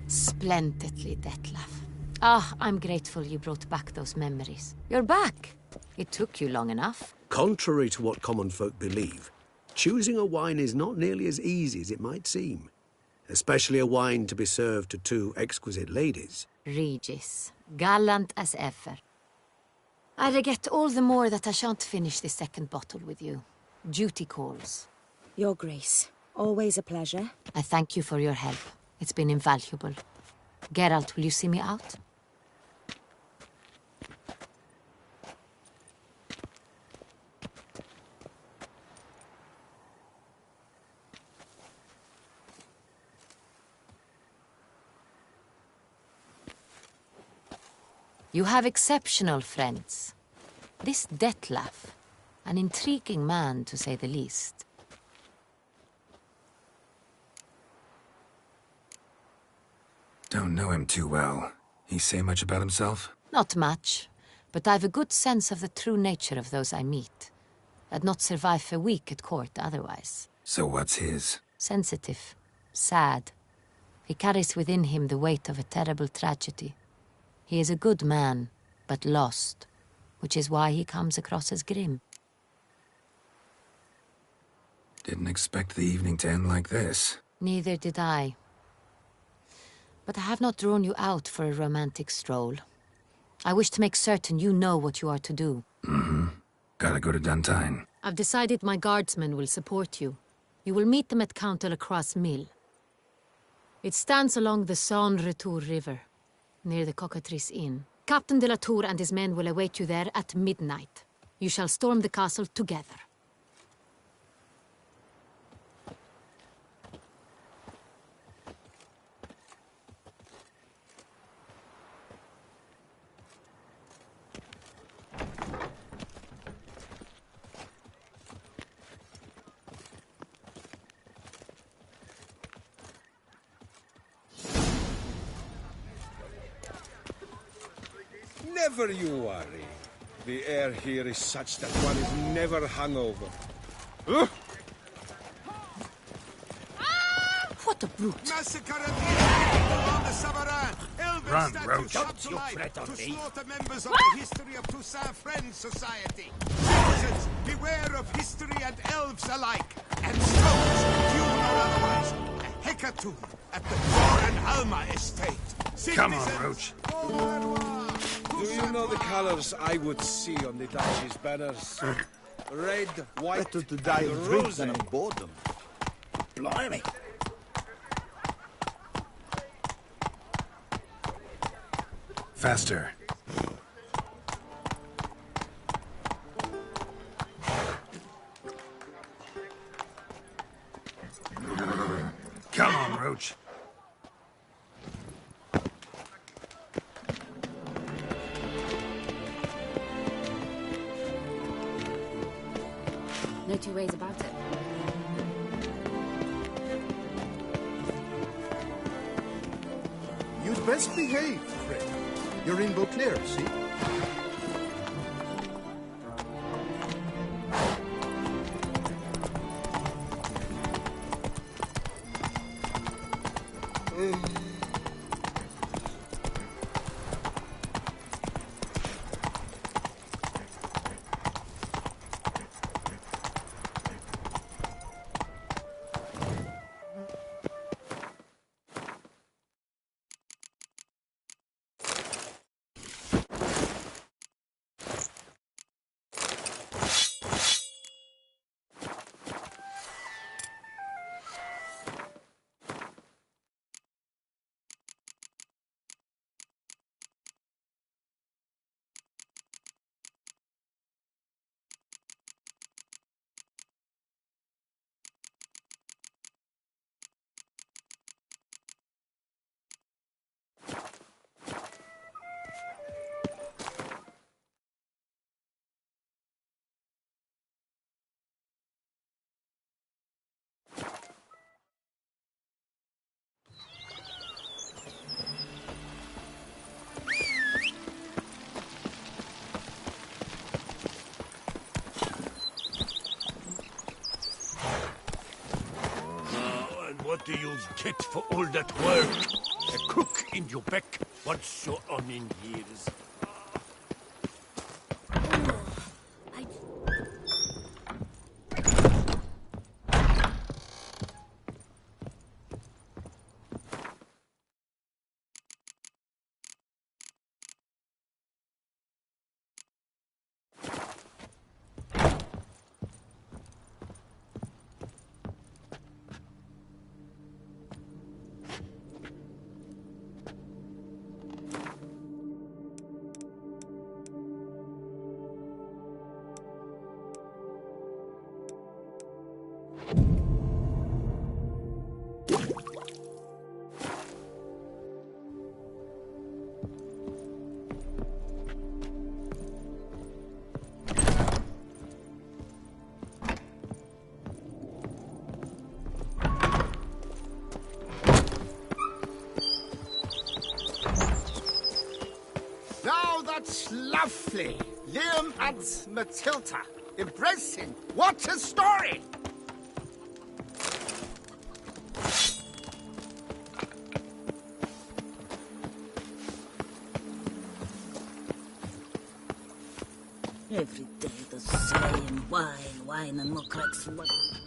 D: Splendidly, Detloff. I'm grateful you brought back those memories. You're back. It took you long enough.
N: Contrary to what common folk believe, choosing a wine is not nearly as easy as it might seem. Especially a wine to be served to 2 exquisite ladies.
D: Regis, gallant as ever. I regret all the more that I shan't finish this second bottle with you. Duty calls.
O: Your Grace, always a pleasure.
D: I thank you for your help. It's been invaluable. Geralt, will you see me out? You have exceptional friends. This Detlef, an intriguing man to say the least.
B: Don't know him too well. He say much about himself?
D: Not much, but I've a good sense of the true nature of those I meet. I'd not survive a week at court otherwise.
B: So what's his?
D: Sensitive, sad. He carries within him the weight of a terrible tragedy. He is a good man, but lost, which is why he comes across as grim.
B: Didn't expect the evening to end like this.
D: Neither did I. But I have not drawn you out for a romantic stroll. I wish to make certain you know what you are to do.
B: Mm-hmm. Gotta go to Duntine.
D: I've decided my guardsmen will support you. You will meet them at Count Delacroix' mill. It stands along the Saône-Retour River, near the Cockatrice Inn. Captain de la Tour and his men will await you there at midnight. You shall storm the castle together.
N: Never you worry. The air here is such that one is never hungover.
D: What a brute!
A: Massacre of the on the Savarin!
B: Run,
A: Elven
B: Roach.
A: statues
B: Don't you
A: alive
B: fret on
A: to
B: me.
A: slaughter members of the History of Toussaint Friends Society. Citizens, beware of history and elves alike, and scouts, few or otherwise. A hecatomb at the Doran Alma estate.
B: Come on, Roach.
N: Do you know the colors I would see on the Duchy's banners? Red, white,
G: Better to die
N: and
G: of drink
N: rose.
G: than of boredom. Blimey.
B: Faster. Come on, Roach.
D: No two ways about it.
A: You'd best behave, Fred. You're in Beauclair, see?
F: What do you get for all that work? A cook in your back once you're on in years.
G: That's lovely. Liam and Matilda embracing. What a story!
K: Every day the same wine and look like slut.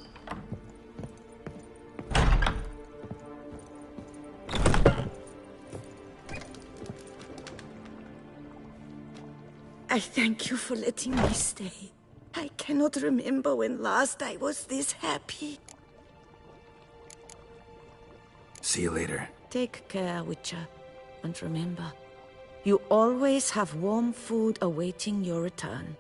K: I thank you for letting me stay. I cannot remember when last I was this happy.
B: See you later.
K: Take care, Witcher. And remember, you always have warm food awaiting your return.